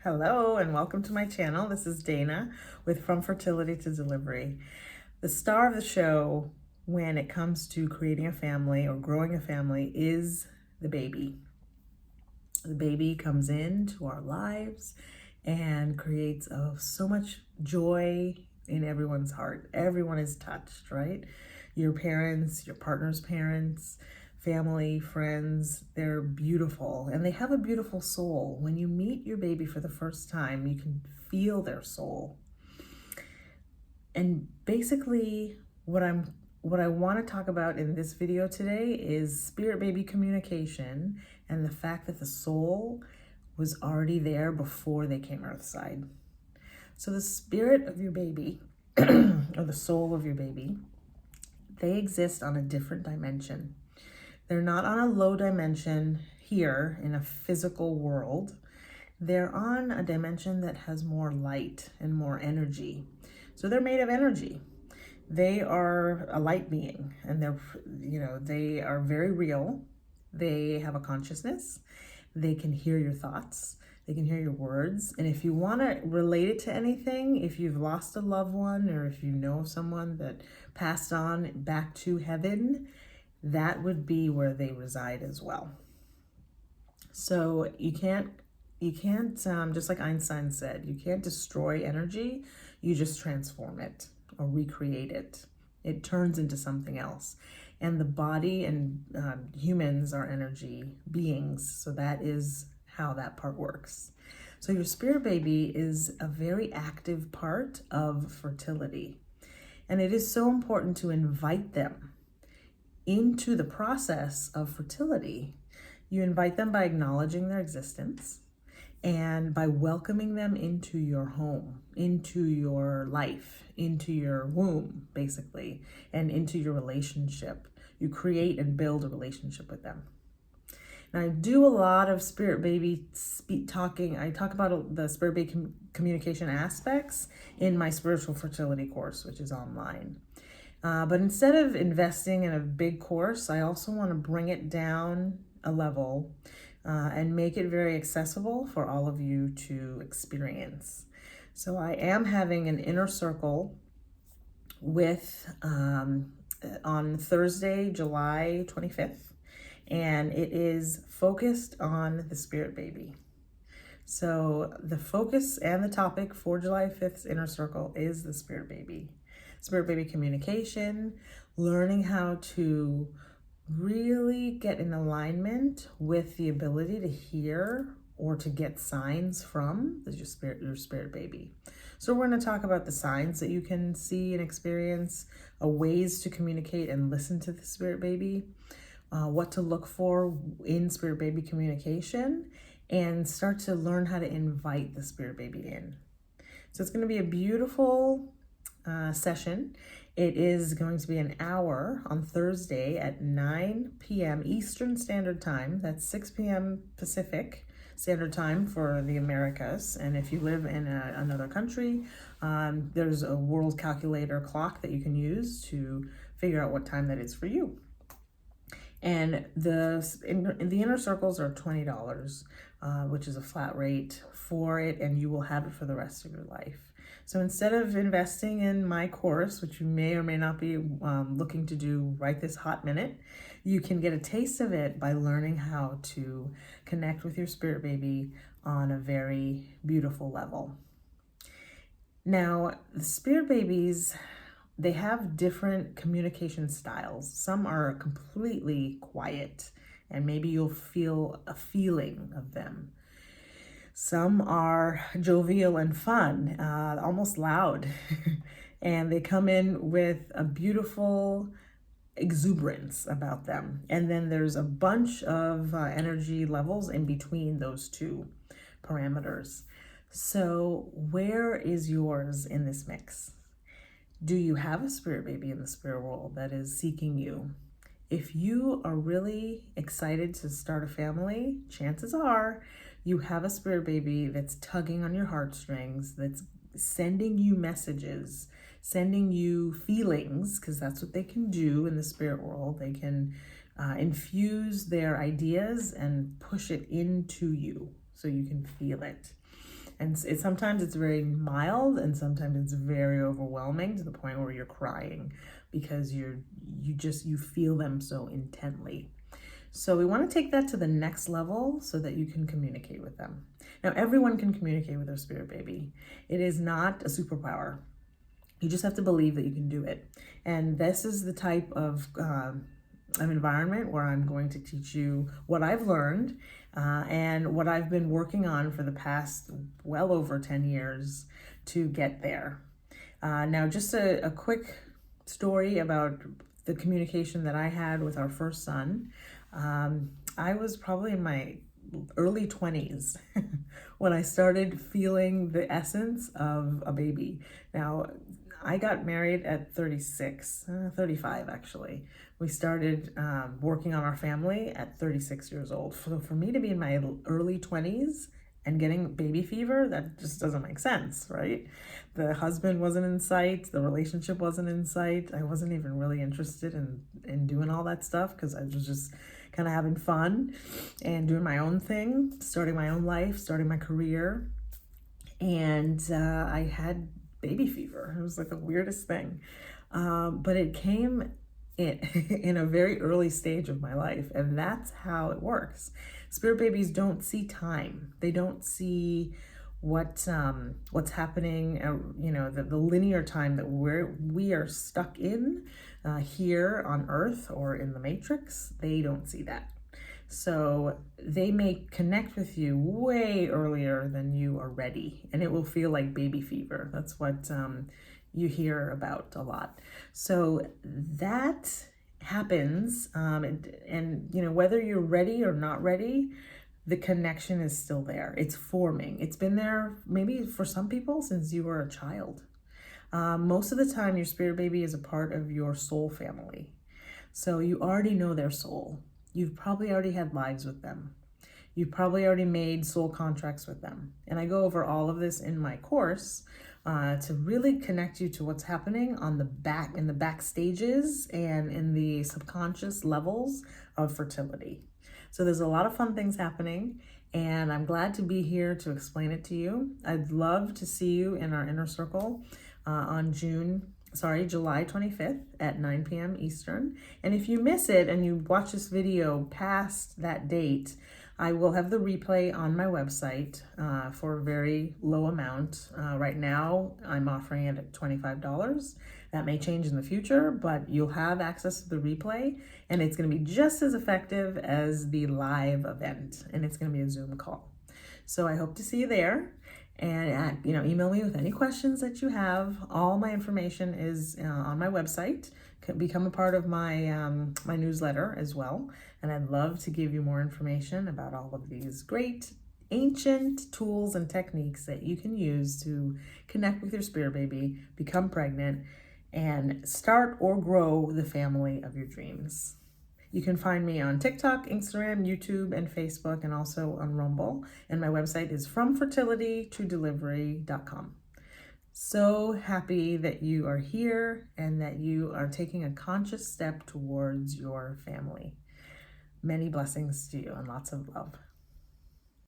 Hello and welcome to my channel. This is Dana with From Fertility to Delivery. The star of the show when it comes to creating a family or growing a family is the baby. The baby comes into our lives and creates so much joy in everyone's heart. Everyone is touched, right? Your parents, your partner's parents, family, friends, they're beautiful and they have a beautiful soul. When you meet your baby for the first time, you can feel their soul. And basically what I want to talk about in this video today is spirit baby communication and the fact that the soul was already there before they came earthside. So the spirit of your baby or the soul of your baby, they exist on a different dimension. They're not on a low dimension here in a physical world. They're on a dimension that has more light and more energy. So they're made of energy. They are a light being and they are very real. They have a consciousness. They can hear your thoughts. They can hear your words. And if you want to relate it to anything, if you've lost a loved one or if you know someone that passed on back to heaven, that would be where they reside as well. So you can't, just like Einstein said, you can't destroy energy, you just transform it or recreate it. It turns into something else. And the body and humans are energy beings, so that is how that part works. So your spirit baby is a very active part of fertility. And it is so important to invite them into the process of fertility. You invite them by acknowledging their existence and by welcoming them into your home, into your life, into your womb, basically, and into your relationship. You create and build a relationship with them. Now, I do a lot of spirit baby talking. I talk about the spirit baby communication aspects in my spiritual fertility course, which is online. But instead of investing in a big course, I also want to bring it down a level and make it very accessible for all of you to experience. So I am having an inner circle with on Thursday, July 25th, and it is focused on the spirit baby. So the focus and the topic for July 5th's inner circle is the spirit baby. Spirit baby communication, learning how to really get in alignment with the ability to hear or to get signs from your spirit baby. So we're going to talk about the signs that you can see and experience, ways to communicate and listen to the spirit baby, what to look for in spirit baby communication, and start to learn how to invite the spirit baby in. So it's going to be a beautiful session. It is going to be an hour on Thursday at 9 p.m. Eastern Standard Time. That's 6 p.m. Pacific Standard Time for the Americas. And if you live in another country, there's a world calculator clock that you can use to figure out what time that is for you. And the inner circles are $20, which is a flat rate for it, and you will have it for the rest of your life. So instead of investing in my course, which you may or may not be looking to do right this hot minute, you can get a taste of it by learning how to connect with your spirit baby on a very beautiful level. Now, the spirit babies, they have different communication styles. Some are completely quiet, and maybe you'll feel a feeling of them. Some are jovial and fun, almost loud, and they come in with a beautiful exuberance about them. And then there's a bunch of energy levels in between those two parameters. So where is yours in this mix? Do you have a spirit baby in the spirit world that is seeking you? If you are really excited to start a family, chances are you have a spirit baby that's tugging on your heartstrings, that's sending you messages, sending you feelings, because that's what they can do in the spirit world. They can infuse their ideas and push it into you so you can feel it. And sometimes it's very mild, and sometimes it's very overwhelming to the point where you're crying because you feel them so intently. So we want to take that to the next level so that you can communicate with them. Now, everyone can communicate with their spirit baby. It is not a superpower. You just have to believe that you can do it. And this is the type of environment where I'm going to teach you what I've learned and what I've been working on for the past well over 10 years to get there. Now, just a quick story about the communication that I had with our first son. I was probably in my early 20s when I started feeling the essence of a baby. Now, I got married at 35 actually. We started working on our family at 36 years old. So for me to be in my early 20s and getting baby fever, that just doesn't make sense, right? The husband wasn't in sight. The relationship wasn't in sight. I wasn't even really interested in doing all that stuff because I was just kind of having fun and doing my own thing, starting my own life, starting my career. And I had baby fever. It was like the weirdest thing. But it came in a very early stage of my life, and that's how it works. Spirit babies don't see time. They don't see what's happening, the linear time that we are stuck in here on Earth or in the Matrix. They don't see that. So they may connect with you way earlier than you are ready, and it will feel like baby fever. That's what you hear about a lot. So that happens, and whether you're ready or not ready, the connection is still there. It's forming. It's been there maybe for some people since you were a child. Most of the time, your spirit baby is a part of your soul family. So you already know their soul. You've probably already had lives with them. You've probably already made soul contracts with them. And I go over all of this in my course to really connect you to what's happening in the back stages and in the subconscious levels of fertility. So there's a lot of fun things happening, and I'm glad to be here to explain it to you. I'd love to see you in our inner circle on July 25th at 9 p.m. Eastern. And if you miss it and you watch this video past that date, I will have the replay on my website for a very low amount. Right now, I'm offering it at $25. That may change in the future, but you'll have access to the replay, and it's going to be just as effective as the live event, and it's going to be a Zoom call. So I hope to see you there. And email me with any questions that you have. All my information is on my website. Become a part of my my newsletter as well. And I'd love to give you more information about all of these great ancient tools and techniques that you can use to connect with your spirit baby, become pregnant, and start or grow the family of your dreams. You can find me on TikTok, Instagram, YouTube, and Facebook, and also on Rumble. And my website is FromFertilityToDelivery.com. So happy that you are here and that you are taking a conscious step towards your family. Many blessings to you and lots of love.